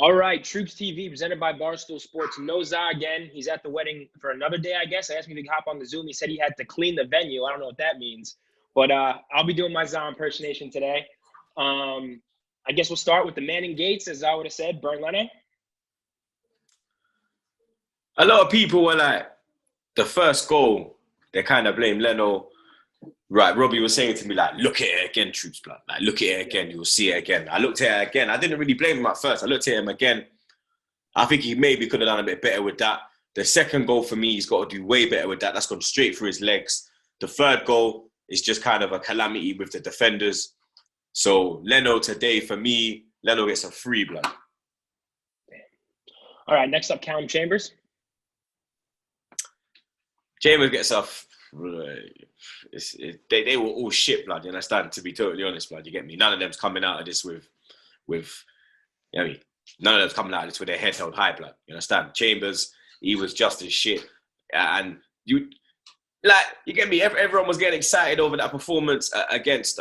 All right, Troops TV presented by Barstool Sports. No Za again. He's at the wedding for another day, I guess. I asked him to hop on the Zoom. He said he had to clean the venue. I don't know what that means. But I'll be doing my Za impersonation today. I guess we'll start with the man in gates, as I would have said, Burn Leno. A lot of people were like, the first goal, they kind of blame Leno. Right, Robbie was saying to me, like, look at it again, Troopz, blood. Like, look at it again, you'll see it again. I looked at it again. I didn't really blame him at first. I looked at him again. I think he maybe could have done a bit better with that. The second goal for me, he's got to do way better with that. That's gone straight through his legs. The third goal is just kind of a calamity with the defenders. So Leno today, for me, Leno gets a free, blood. All right, next up, Callum Chambers. Chambers gets a... They were all shit, blood. You understand? To be totally honest, blood, you get me. None of them's coming out of this with you know what I mean? None of them's coming out of this with their head held high, blood. You understand? Chambers, he was just as shit, and you get me. Everyone was getting excited over that performance against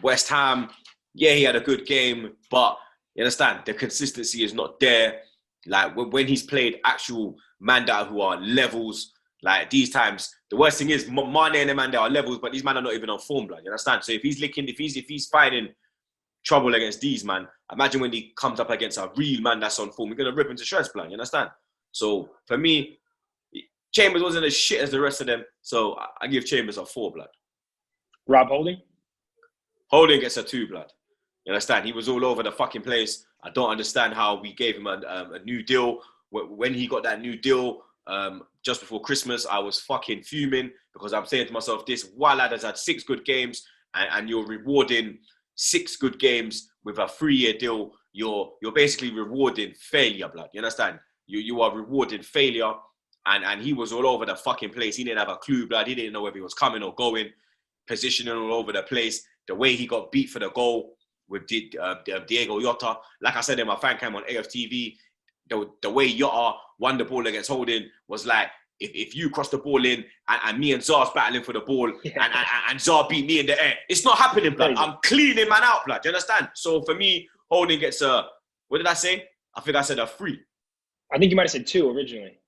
West Ham. Yeah, he had a good game, but you understand the consistency is not there. Like when he's played actual man down who are levels. Like these times, the worst thing is Mane and them man, they are levels, but these men are not even on form, blood. You understand? So if he's finding trouble against these man, imagine when he comes up against a real man that's on form, we're gonna rip him to shreds, blood. You understand? So for me, Chambers wasn't as shit as the rest of them, so I give Chambers a 4, blood. Rob Holding? Holding gets a 2, blood. You understand? He was all over the fucking place. I don't understand how we gave him a new deal. When he got that new deal, just before Christmas, I was fucking fuming because I'm saying to myself, this wild lad has had 6 good games and you're rewarding 6 good games with a 3-year deal. You're basically rewarding failure, blood. You understand? You are rewarding failure, and he was all over the fucking place. He didn't have a clue, blood. He didn't know whether he was coming or going, positioning all over the place. The way he got beat for the goal with Diego Jota. Like I said in my fan cam on AFTV, the way Jota won the ball against Holding was like, if you cross the ball in and me and Zar's battling for the ball and Zar beat me in the air, it's not happening, blood. I'm cleaning man out, blood. Do you understand? So for me, Holding gets a, what did I say? I think I said a 3. I think you might have said 2 originally.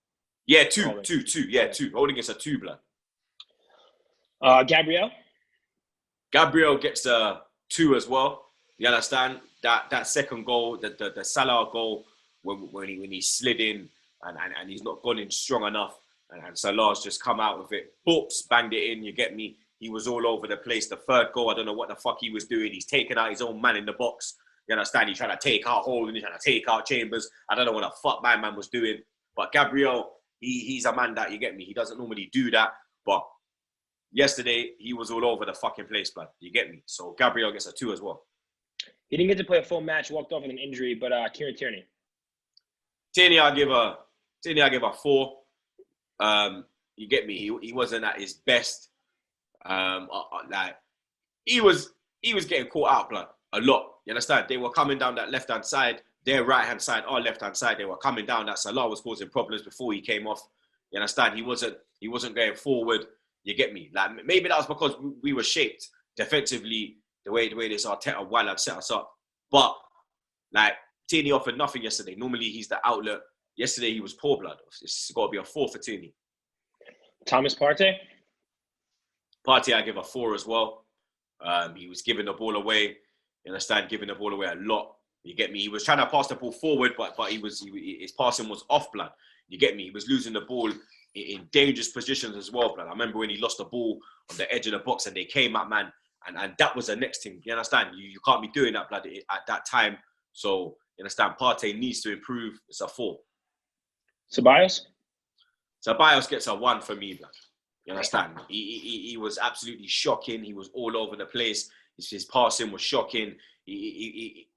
Yeah, 2. Yeah, 2. Holding gets a 2, blood. Gabriel? Gabriel gets a 2 as well. You understand? That second goal, the Salah goal, when he slid in and he's not gone in strong enough, and Salah's just come out with it, boops, banged it in, you get me? He was all over the place. The third goal, I don't know what the fuck he was doing. He's taking out his own man in the box. You understand? He's trying to take out Holding, he's trying to take out Chambers. I don't know what the fuck my man was doing. But Gabriel, he's a man that, you get me? He doesn't normally do that. But yesterday, he was all over the fucking place, blood. You get me? So Gabriel gets a 2 as well. He didn't get to play a full match, walked off with an injury, but Kieran Tierney. Tierney, I give a 4. You get me? He wasn't at his best. Like he was getting caught out, blood, a lot. You understand? They were coming down that left hand side, their right hand side, our left hand side. They were coming down. That Salah was causing problems before he came off. You understand? He wasn't going forward. You get me? Like maybe that was because we were shaped defensively the way this Arteta wild had set us up. But like Tierney offered nothing yesterday. Normally he's the outlet. Yesterday he was poor, blood. It's got to be a 4 for Tierney. Thomas Partey? Partey, I give a 4 as well. He was giving the ball away. You understand? Giving the ball away a lot. You get me? He was trying to pass the ball forward, but his passing was off, blood. You get me? He was losing the ball in dangerous positions as well, blood. I remember when he lost the ball on the edge of the box and they came at man, and that was the next thing. You understand? You can't be doing that, blood, at that time. So, you understand? Partey needs to improve. It's a 4. Ceballos? Ceballos gets a 1 for me, blood. You understand? He was absolutely shocking. He was all over the place. His passing was shocking. He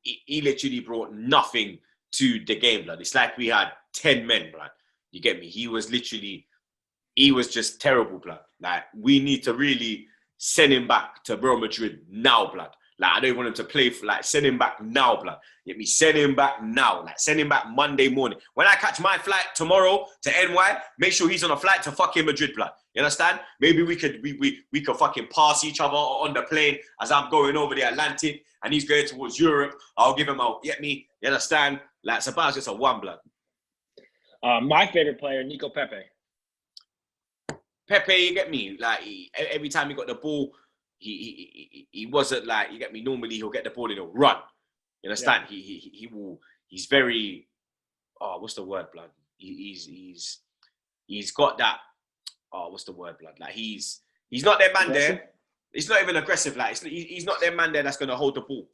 literally brought nothing to the game, blood. It's like we had 10 men, blood. You get me? He was just terrible, blood. Like, we need to really send him back to Real Madrid now, blood. Like, I don't want him to play for, like, send him back now, blood. Get me? Send him back now. Like, send him back Monday morning. When I catch my flight tomorrow to NY, make sure he's on a flight to fucking Madrid, blood. You understand? Maybe we could fucking pass each other on the plane as I'm going over the Atlantic and he's going towards Europe. I'll give him a, get me? You understand? Like, Ceballos gets a 1, blood. My favorite player, Nico Pepe. Pepe, you get me? Like, every time he got the ball, he wasn't like, you get me? Normally, he'll get the ball and he'll run. You understand? Yeah. He's very, what's the word, blood? He's got that, what's the word, blood? Like, he's not their man aggressive? There. It's not even aggressive. Like, he's not their man there that's going to hold the ball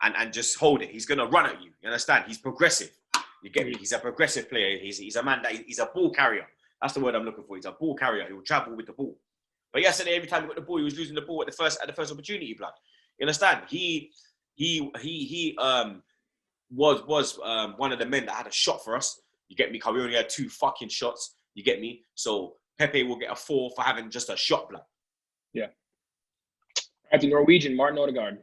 and just hold it. He's going to run at you. You understand? He's progressive. You get me? He's a progressive player. He's a man that he's a ball carrier. That's the word I'm looking for. He's a ball carrier. He will travel with the ball. But yesterday, every time he got the ball, he was losing the ball at the first opportunity, blood. You understand? He was one of the men that had a shot for us. You get me? Because we only had 2 fucking shots. You get me? So Pepe will get a 4 for having just a shot, blood. Yeah. At the Norwegian, Martin Odegaard.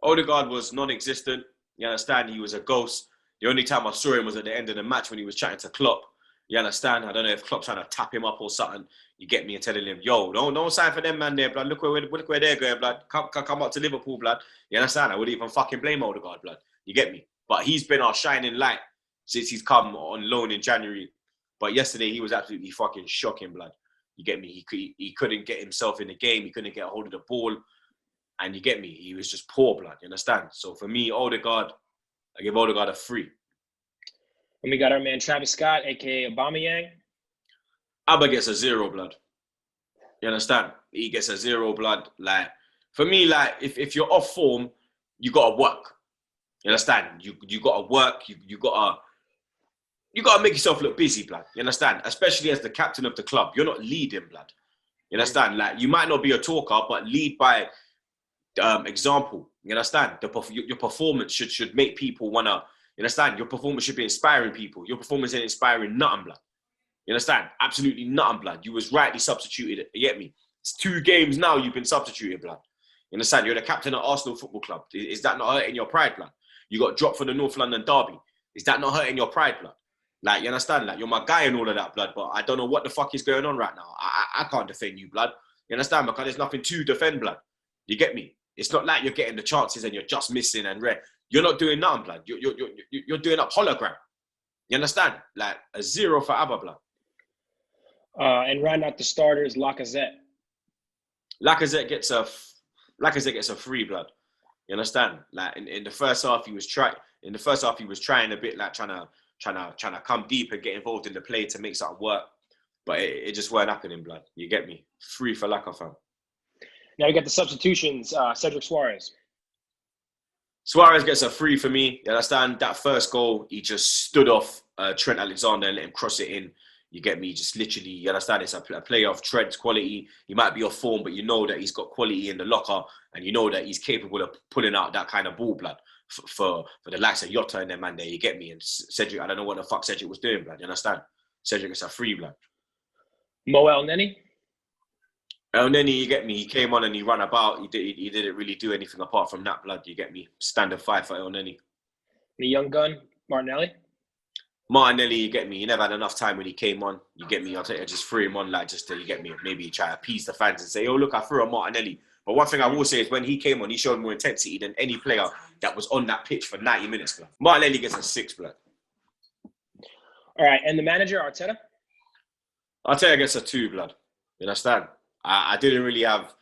Odegaard was non-existent. You understand? He was a ghost. The only time I saw him was at the end of the match when he was chatting to Klopp. You understand? I don't know if Klopp's trying to tap him up or something. You get me? And telling him, yo, don't sign for them man there, blood. Look where they're going, blood. Come up to Liverpool, blood. You understand? I wouldn't even fucking blame Odegaard, blood. You get me? But he's been our shining light since he's come on loan in January. But yesterday, he was absolutely fucking shocking, blood. You get me? He couldn't get himself in the game. He couldn't get a hold of the ball. And you get me? He was just poor, blood. You understand? So for me, Odegaard, I give Odegaard a 3. And we got our man Travis Scott, a.k.a. Aubameyang. Abba gets a 0, blood. You understand? He gets a 0, blood. Like, for me, like, if you're off form, you got to work. You understand? You got to work. You got to make yourself look busy, blood. You understand? Especially as the captain of the club. You're not leading, blood. You understand? Like, you might not be a talker, but lead by example. You understand? Your performance should make people want to, you understand? Your performance should be inspiring people. Your performance ain't inspiring nothing, blood. You understand? Absolutely nothing, blood. You was rightly substituted. You get me? It's 2 games now you've been substituted, blood. You understand? You're the captain of Arsenal Football Club. Is that not hurting your pride, blood? You got dropped for the North London derby. Is that not hurting your pride, blood? Like, you understand? Like, you're my guy and all of that, blood, but I don't know what the fuck is going on right now. I can't defend you, blood. You understand? Because there's nothing to defend, blood. You get me? It's not like you're getting the chances and you're just missing and rare. You're not doing nothing, blood. You're doing up hologram. You understand? Like, a 0 for Abba, blood. And round out the starters, Lacazette. Lacazette gets a 3, blood. You understand? Like, in the first half, he was trying a bit, like trying to come deep and get involved in the play to make something work. But it just weren't happening, blood. You get me? 3 for Lacazette, fam. Now we got the substitutions. Cedric Suarez. Suarez gets a 3 for me. You understand? That first goal, he just stood off Trent Alexander and let him cross it in. You get me? Just literally, you understand? It's a player of Trent's quality. He might be off form, but you know that he's got quality in the locker, and you know that he's capable of pulling out that kind of ball, blood, for the likes of Jota and them, man, there. You get me? And Cedric, I don't know what the fuck Cedric was doing, blood. You understand? Cedric gets a 3, blood. Mo Elneny. Elneny, you get me? He came on and he ran about. He didn't really do anything apart from that, blood. You get me? Standard 5 for Elneny. The young gun, Martinelli. Martinelli, you get me? He never had enough time when he came on. You get me? I just threw him on, like, just to, you get me? Maybe try to appease the fans and say, oh, look, I threw a Martinelli. But one thing I will say is when he came on, he showed more intensity than any player that was on that pitch for 90 minutes, blood. Martinelli gets a 6, blood. All right, and the manager, Arteta? Arteta gets a 2, blood. You understand? I didn't really have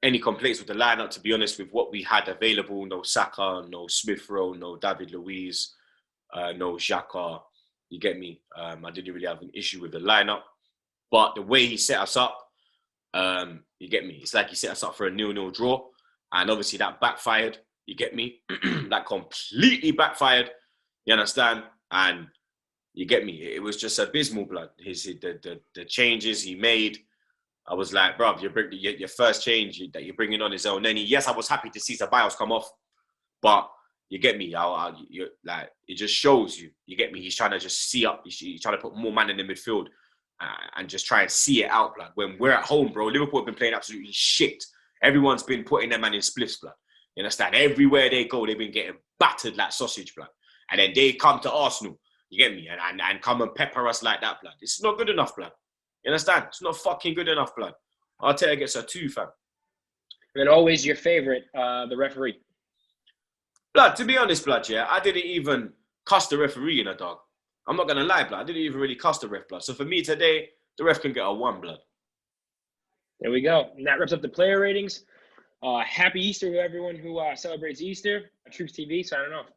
any complaints with the lineup, to be honest, with what we had available. No Saka, no Smith Rowe, no David Luiz, no Xhaka. You get me? I didn't really have an issue with the lineup. But the way he set us up, you get me? It's like he set us up for a 0-0 draw. And obviously that backfired. You get me? That completely backfired. You understand? And you get me? It was just abysmal, blood. The changes he made, I was like, bro, your first change that you're bringing on is Elneny. Yes, I was happy to see Ceballos come off, but you get me? Like, it just shows you. You get me? He's trying to just see up. He's trying to put more man in the midfield and just try and see it out, blood. When we're at home, bro, Liverpool have been playing absolutely shit. Everyone's been putting their man in spliffs, blood. You understand? Everywhere they go, they've been getting battered like sausage, blood. And then they come to Arsenal, you get me? And come and pepper us like that, blood. It's not good enough, blood. You understand? It's not fucking good enough, blood. Arteta gets a 2, fam. And then always your favorite, the referee. Blood, to be honest, blood, yeah, I didn't even cuss the referee in a dog. I'm not going to lie, blood. I didn't even really cuss the ref, blood. So for me today, the ref can get a 1, blood. There we go. And that wraps up the player ratings. Happy Easter to everyone who celebrates Easter. TroopzTV, signing off.